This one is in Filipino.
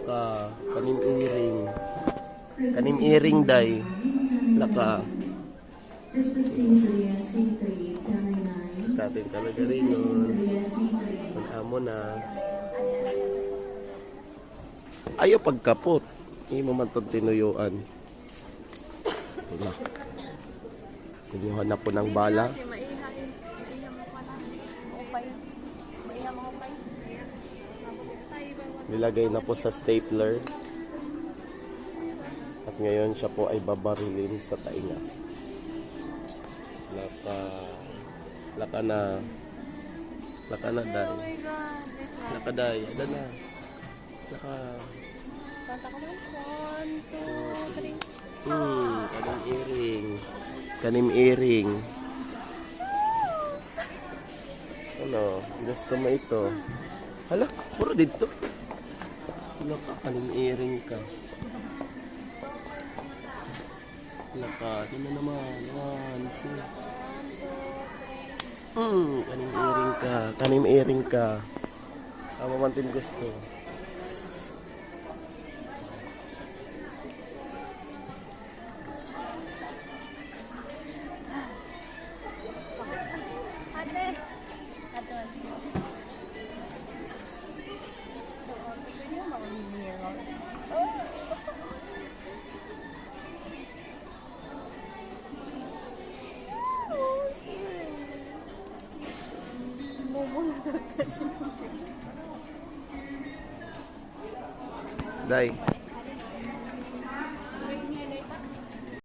Laka. Kanim iring. Kanim iring day. Laka. Dating talaga rin nun. Amo na. Ayaw pagkapot. Hindi mo man itong tinuyuan. Wala. Kumuha na po ng bala. Nilagay na po sa stapler. At ngayon siya po ay babarilin sa tainga. Laka na. Laka na, day. Laka, day. Ada na. Laka. Kanta ko man. 1, 2, 3. Kanim iring. Kanim iring. Ano? Gusto mo ito? Hala, puro dito. Laka, kanim iring ka. Laka, ito na naman. 1, 2. Kanim iring ka. Kanim iring ka. Tama man din gusto. Day.